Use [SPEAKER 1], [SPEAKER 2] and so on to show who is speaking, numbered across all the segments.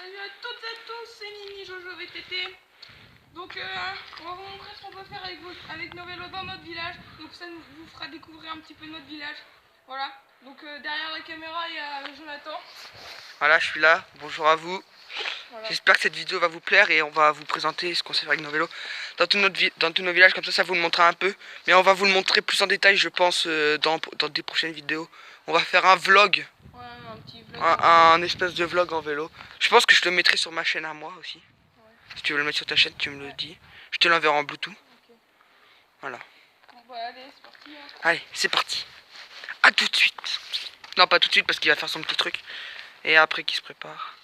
[SPEAKER 1] Salut à toutes et à tous, c'est Nini Jojo VTT. Donc on va vous montrer ce qu'on peut faire avec nos vélos dans notre village. Donc ça vous fera découvrir un petit peu notre village. Voilà, donc derrière la caméra il y a Jonathan.
[SPEAKER 2] Voilà, je suis là, bonjour à vous.
[SPEAKER 1] Voilà.
[SPEAKER 2] J'espère que cette vidéo va vous plaire et on va vous présenter ce qu'on sait faire avec nos vélos dans tous nos villages, comme ça vous le montrera un peu. Mais on va vous le montrer plus en détail, je pense, dans des prochaines vidéos. On va faire un vlog,
[SPEAKER 1] Ouais, un petit vlog.
[SPEAKER 2] un espèce de vlog en vélo. Je pense que je le mettrai sur ma chaîne à moi aussi.
[SPEAKER 1] Ouais.
[SPEAKER 2] Si tu veux le mettre sur ta chaîne, tu me le dis. Je te l'enverrai en Bluetooth.
[SPEAKER 1] Okay.
[SPEAKER 2] Voilà.
[SPEAKER 1] Bon bah allez, c'est parti. Hein.
[SPEAKER 2] Allez, c'est parti. A tout de suite. Non, pas tout de suite parce qu'il va faire son petit truc. Et après qu'il se prépare.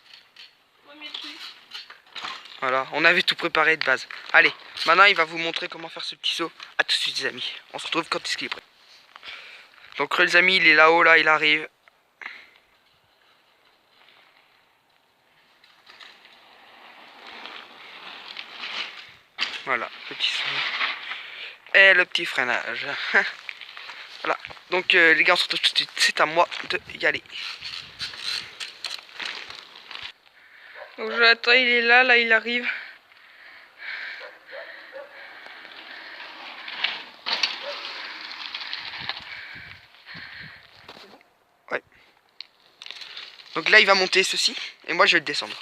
[SPEAKER 2] Voilà, on avait tout préparé de base. Allez, maintenant il va vous montrer comment faire ce petit saut. A tout de suite les amis. On se retrouve quand est-ce qu'il est prêt. Donc les amis, il est là-haut, là, il arrive. Voilà, petit saut. Et le petit freinage. Voilà, donc les gars, on se retrouve tout de suite. C'est à moi de y aller.
[SPEAKER 1] Donc Jonathan il est là, il arrive.
[SPEAKER 2] Ouais. Donc là il va monter ceci et moi je vais le descendre.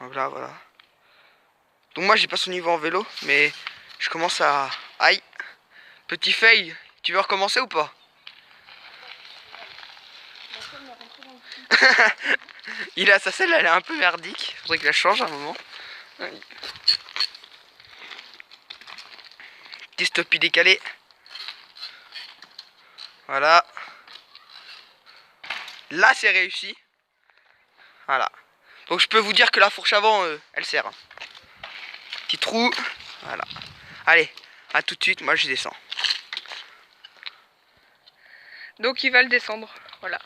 [SPEAKER 2] Voilà, voilà. Donc moi j'ai pas son niveau en vélo, mais je commence à... Aïe. Petit fail, tu veux recommencer ou pas? Il a sa selle, elle est un peu merdique. Faudrait qu'il la change à un moment. Petit stoppie décalé. Voilà. Là c'est réussi. Voilà. Donc je peux vous dire que la fourche avant, elle sert. Petit trou. Voilà. Allez, à tout de suite, moi je descends.
[SPEAKER 1] Donc il va le descendre, voilà.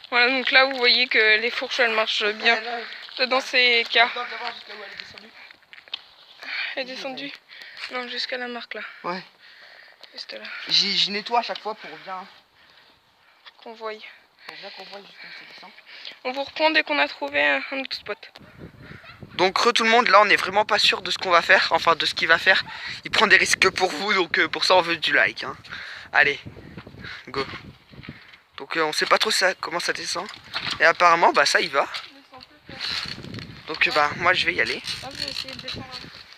[SPEAKER 1] Voilà, donc là vous voyez que les fourches elles marchent bien dans ces cas. Elle est descendue? Non, jusqu'à la marque là.
[SPEAKER 2] Ouais.
[SPEAKER 1] Juste là.
[SPEAKER 2] Je nettoie à chaque fois pour bien
[SPEAKER 1] qu'on voie.
[SPEAKER 2] qu'on voie jusqu'où ça descend.
[SPEAKER 1] On vous reprend dès qu'on a trouvé un autre spot.
[SPEAKER 2] Donc tout le monde, là on est vraiment pas sûr de ce qu'on va faire, enfin de ce qu'il va faire. Il prend des risques pour vous, donc pour ça on veut du like. Hein. Allez, go. Donc on sait pas trop ça, comment ça descend. Et apparemment bah ça il va. Donc bah moi je vais y aller.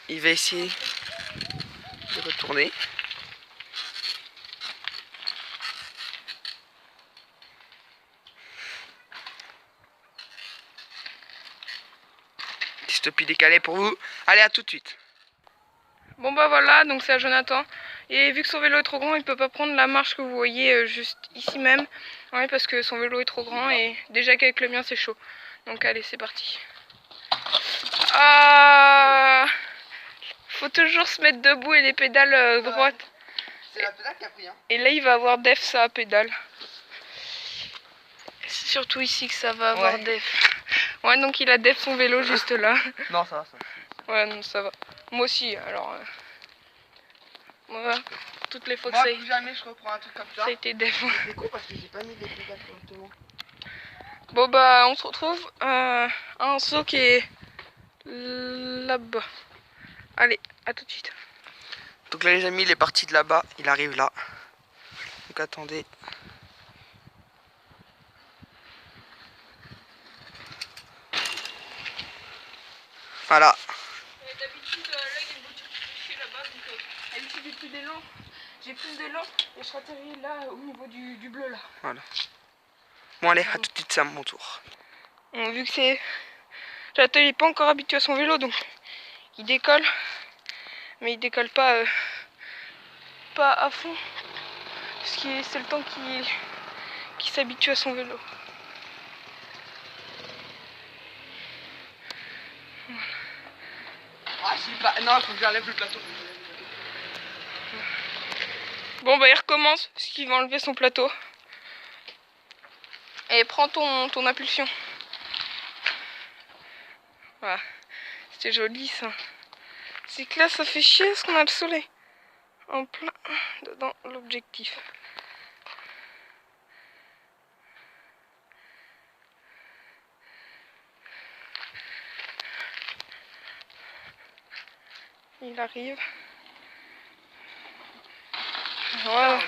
[SPEAKER 2] Il va essayer de retourner. Petit stoppie décalé pour vous. Allez, à tout de suite.
[SPEAKER 1] Bon bah voilà, donc c'est à Jonathan. Et vu que son vélo est trop grand, il peut pas prendre la marche que vous voyez juste ici même. Ouais, parce que son vélo est trop grand et déjà qu'avec le mien c'est chaud. Donc allez, c'est parti. Ah, faut toujours se mettre debout et les pédales droites.
[SPEAKER 2] C'est la pédale qui a pris, hein.
[SPEAKER 1] Et là il va avoir def sa pédale. C'est surtout ici que ça va avoir def. Ouais, donc il a def son vélo juste là.
[SPEAKER 2] Non, ça va, ça va.
[SPEAKER 1] Ouais, non, ça va. Moi aussi, alors... voilà, toutes les fois que
[SPEAKER 2] moi,
[SPEAKER 1] ça...
[SPEAKER 2] plus jamais je reprends un truc comme ça.
[SPEAKER 1] Ça a été def.
[SPEAKER 2] C'est con parce que j'ai pas mis les pédales correctement.
[SPEAKER 1] Bon bah, on se retrouve à un saut qui est là-bas. Allez, à tout de suite.
[SPEAKER 2] Donc là les amis, il est parti de là-bas, il arrive là. Donc attendez. Voilà.
[SPEAKER 1] D'habitude, là il y a une voiture qui fait là-bas, donc d'habitude j'ai plus d'élan. J'ai plus d'élan et je atterris là au niveau du bleu là.
[SPEAKER 2] Voilà. Bon allez, à tout de suite, c'est à mon tour.
[SPEAKER 1] Bon, vu que c'est... J'attends, il est pas encore habitué à son vélo, donc il décolle. Mais il décolle pas, pas à fond. Parce que c'est le temps qu'il s'habitue à son vélo.
[SPEAKER 2] Ah, je sais pas. Non, faut que j'enlève le plateau.
[SPEAKER 1] Bon bah il recommence, parce qu'il va enlever son plateau. Et prends ton impulsion. Voilà. C'était joli ça. C'est que là ça fait chier parce qu'on a le soleil en plein dans l'objectif. Il arrive. Voilà.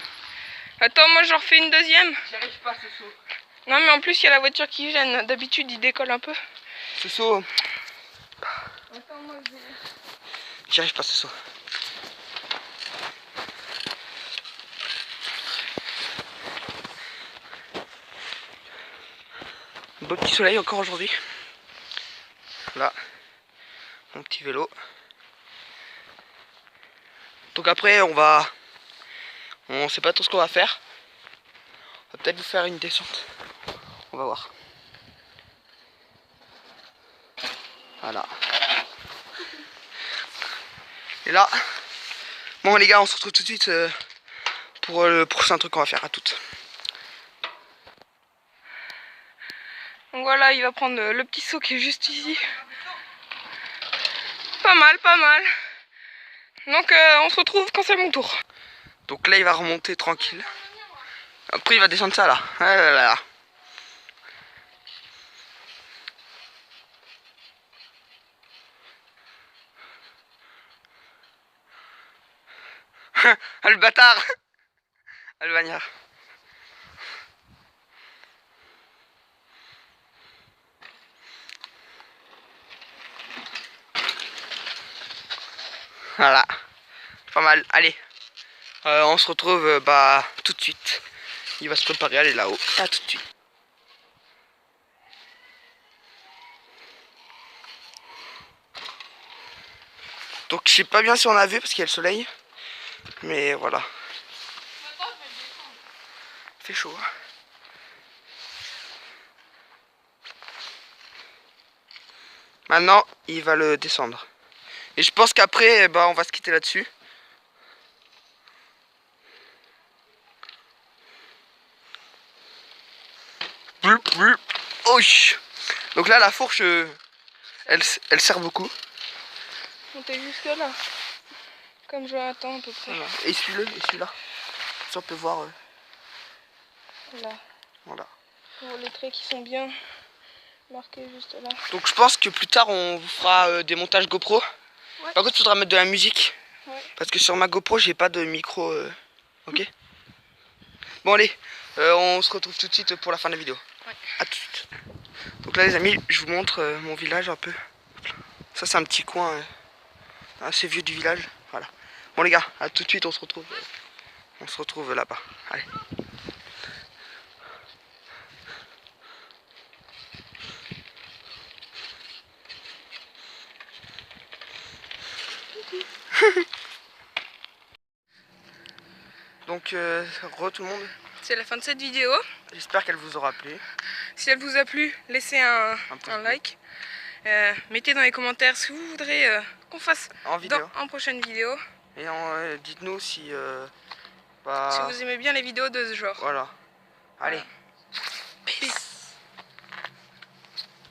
[SPEAKER 1] Attends, moi j'en refais une deuxième.
[SPEAKER 2] J'y arrive pas ce saut.
[SPEAKER 1] Non mais en plus il y a la voiture qui gêne. D'habitude il décolle un peu.
[SPEAKER 2] Ce saut.
[SPEAKER 1] Attends, moi je vais...
[SPEAKER 2] J'y arrive pas ce saut. Beau petit soleil encore aujourd'hui. Là, mon petit vélo. Donc après on sait pas trop ce qu'on va faire. On va peut-être vous faire une descente. On va voir. Voilà. Et là, bon les gars, on se retrouve tout de suite pour le prochain truc qu'on va faire. À toutes.
[SPEAKER 1] Donc voilà, il va prendre le petit saut qui est juste ici. Pas mal, pas mal. Donc on se retrouve quand c'est mon tour.
[SPEAKER 2] Donc là il va remonter tranquille. Après il va descendre ça là. Ah là là. Ah le bâtard. Ah le bagnard. Voilà. Pas mal. Allez. On se retrouve tout de suite. Il va se préparer à aller là-haut. À tout de suite. Donc je sais pas bien si on a vu parce qu'il y a le soleil. Mais voilà. Il fait chaud. Hein. Maintenant, il va le descendre. Et je pense qu'après, on va se quitter là-dessus. Oh. Donc là, la fourche, elle sert beaucoup.
[SPEAKER 1] Montez jusque là. Comme Jonathan à peu près.
[SPEAKER 2] Voilà. Et celui-là, si on peut voir.
[SPEAKER 1] Là.
[SPEAKER 2] Voilà.
[SPEAKER 1] Pour les traits qui sont bien marqués juste là.
[SPEAKER 2] Donc je pense que plus tard, on vous fera des montages GoPro.
[SPEAKER 1] Ouais.
[SPEAKER 2] Par contre, il faudra mettre de la musique.
[SPEAKER 1] Ouais.
[SPEAKER 2] Parce que sur ma GoPro, j'ai pas de micro. Ok. Bon allez, on se retrouve tout de suite pour la fin de la vidéo.
[SPEAKER 1] Ouais.
[SPEAKER 2] A tout de suite. Donc là les amis, je vous montre mon village un peu. Ça c'est un petit coin assez vieux du village. Voilà. Bon les gars, à tout de suite, on se retrouve là-bas. Allez. Donc re tout le monde.
[SPEAKER 1] C'est la fin de cette vidéo.
[SPEAKER 2] J'espère qu'elle vous aura plu.
[SPEAKER 1] Si elle vous a plu, laissez un like. Mettez dans les commentaires ce que vous voudrez qu'on fasse en prochaine vidéo.
[SPEAKER 2] Et dites-nous si
[SPEAKER 1] si vous aimez bien les vidéos de ce genre.
[SPEAKER 2] Voilà. Allez.
[SPEAKER 1] Voilà.